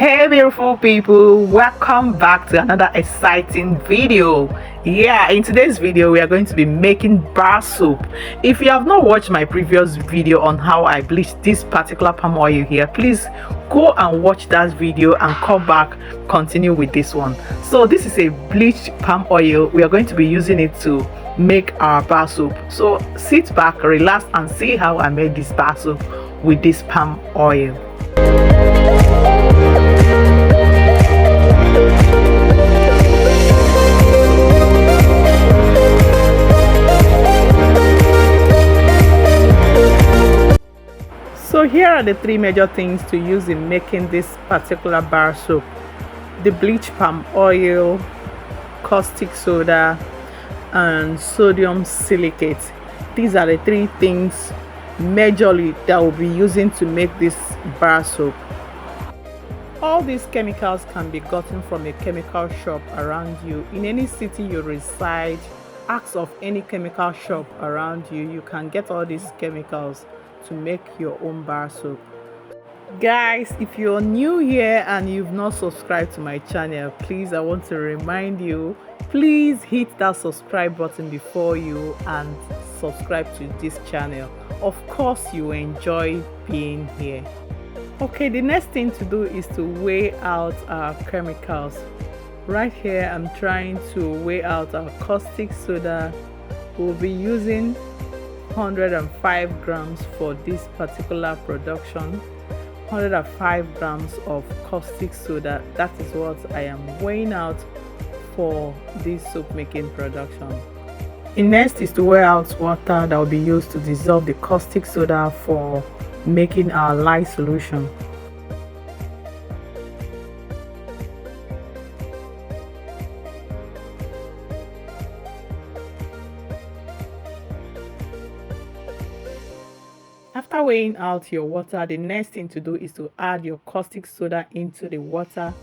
Hey beautiful people, welcome back to another exciting video. In today's video we are going to be making bar soap. If you have not watched my previous video on how I bleached this particular palm oil here, please go and watch that video and come back, continue with this one. So this is a bleached palm oil. We are going to be using it to make our bar soap. So sit back, relax and see how I made this bar soap with this palm oil. So here are the three major things to use in making this particular bar soap: the bleached palm oil, caustic soda, and sodium silicate. These are the three things majorly that we'll be using to make this bar soap. All these chemicals can be gotten from a chemical shop around you. In any city you reside, ask of any chemical shop around you. You can get all these chemicals to make your own bar soap. Guys, if you're new here and you've not subscribed to my channel, please, I want to remind you, please hit that subscribe button before you and subscribe to this channel. Of course you enjoy being here. Okay, the next thing to do is to weigh out our chemicals. Right here I'm trying to weigh out our caustic soda. We'll be using 105 grams for this particular production. 105 grams of caustic soda, that is what I am weighing out for this soap making production. The next is to weigh out water that will be used to dissolve the caustic soda for making our lye solution. After weighing out your water, the next thing to do is to add your caustic soda into the water.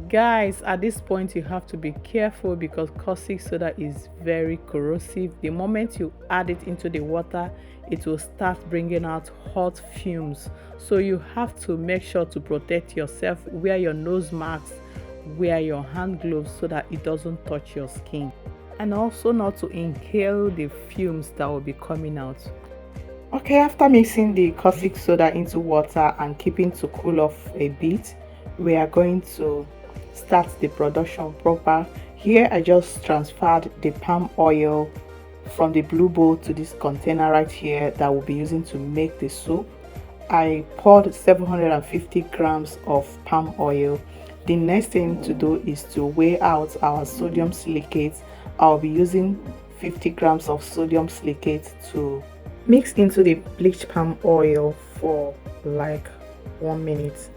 Guys, at this point you have to be careful because caustic soda is very corrosive. The moment you add it into the water, it will start bringing out hot fumes. So you have to make sure to protect yourself, wear your nose masks, wear your hand gloves so that it doesn't touch your skin, and also not to inhale the fumes that will be coming out. Okay, after mixing the caustic soda into water and keeping to cool off a bit, we are going to start the production proper. Here I just transferred the palm oil from the blue bowl to this container right here that we'll be using to make the soap. I poured 750 grams of palm oil. The next thing to do is to weigh out our sodium silicate. I'll be using 50 grams of sodium silicate to mix into the bleached palm oil for like 1 minute.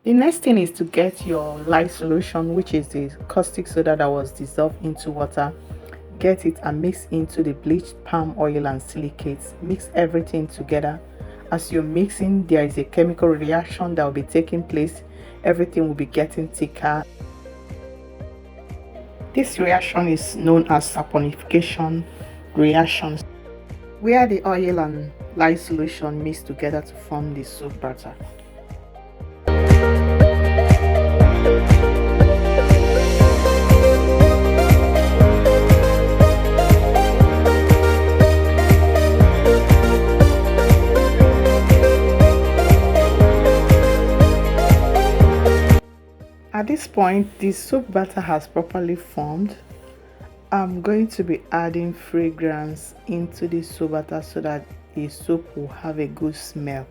The next thing is to get your lye solution, which is the caustic soda that was dissolved into water. Get it and mix into the bleached palm oil and silicates. Mix everything together. As you're mixing, there is a chemical reaction that will be taking place. Everything will be getting thicker. This reaction is known as saponification reaction, where the oil and lye solution mix together to form the soap batter. At this point, the soap batter has properly formed. I'm going to be adding fragrance into the soap batter so that the soap will have a good smell.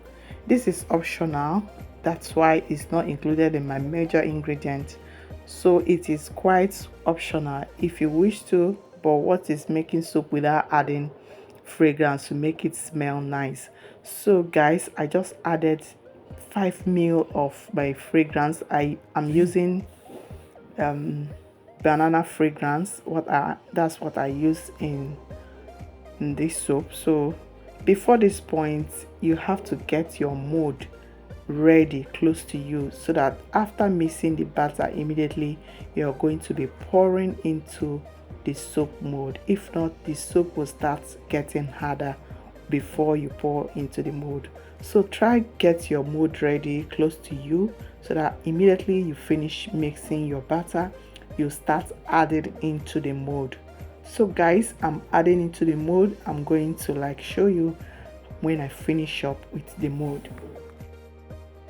This is optional, that's why it's not included in my major ingredient, so it is quite optional if you wish to. But what is making soap without adding fragrance to make it smell nice? So guys, I just added 5 ml of my fragrance. I am using banana fragrance. That's what I use in this soap. So before this point, you have to get your mold ready close to you, so that after mixing the batter, immediately you're going to be pouring into the soap mold. If not, the soap will start getting harder before you pour into the mold. So try get your mold ready close to you, so that immediately you finish mixing your batter, you start adding into the mold. So guys, I'm adding into the mold. I'm going to show you when I finish up with the mold.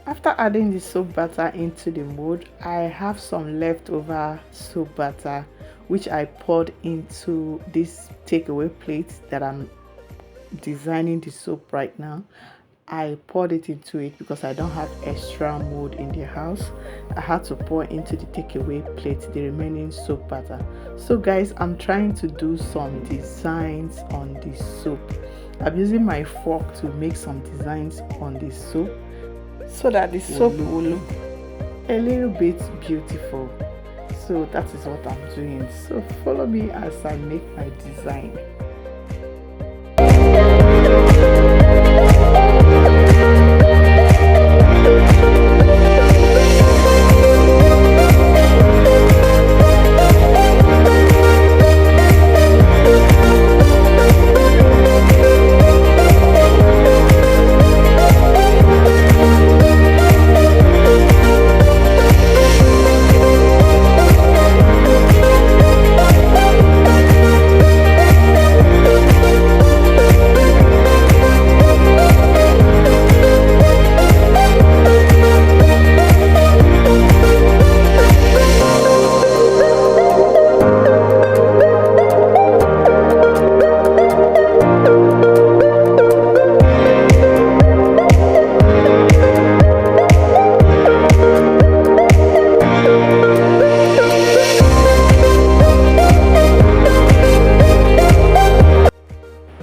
After adding the soap batter into the mold, I have some leftover soap batter which I poured into this takeaway plate that I'm designing the soap right now. I poured it into it because I don't have extra mold in the house. I had to pour into the takeaway plate the remaining soap batter. So guys, I'm trying to do some designs on the soap. I'm using my fork to make some designs on the soap so that the soap will look a little bit beautiful. So that is what I'm doing. So follow me as I make my design.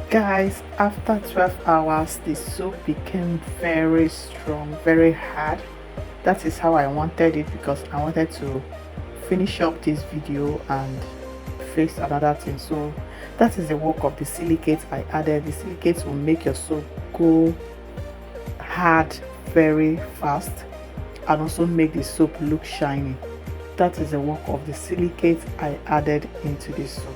Guys, after 12 hours, the soap became very strong, very hard. That is how I wanted it, because I wanted to finish up this video and fix another thing. So that is the work of the silicate I added. The silicate will make your soap go hard very fast and also make the soap look shiny. That is the work of the silicate I added into this soap.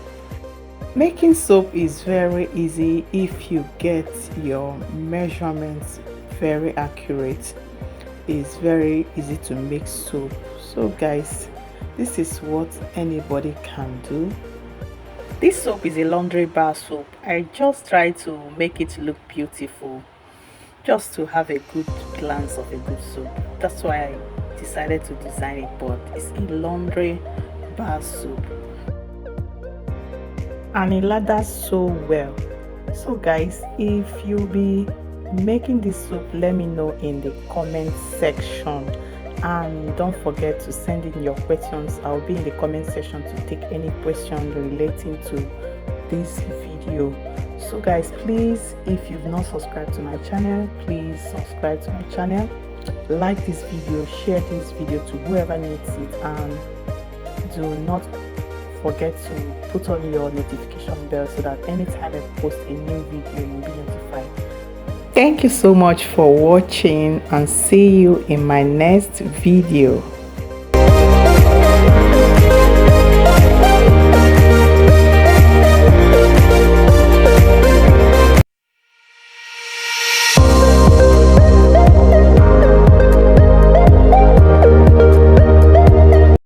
Making soap is very easy if you get your measurements very accurate. It's very easy to make soap. So guys, this is what anybody can do. This soap is a laundry bar soap. I just try to make it look beautiful, just to have a good glance of a good soap. That's why I decided to design it, but it's a laundry bar soap. And it lathers so well. So guys, if you'll be making this soap, let me know in the comment section, and don't forget to send in your questions. I'll be in the comment section to take any question relating to this video. So guys, please, if you've not subscribed to my channel, please subscribe to my channel, like this video, share this video to whoever needs it, and do not forget to put on your notification bell so that anytime I post a new video, you'll be notified. Thank you so much for watching, and see you in my next video.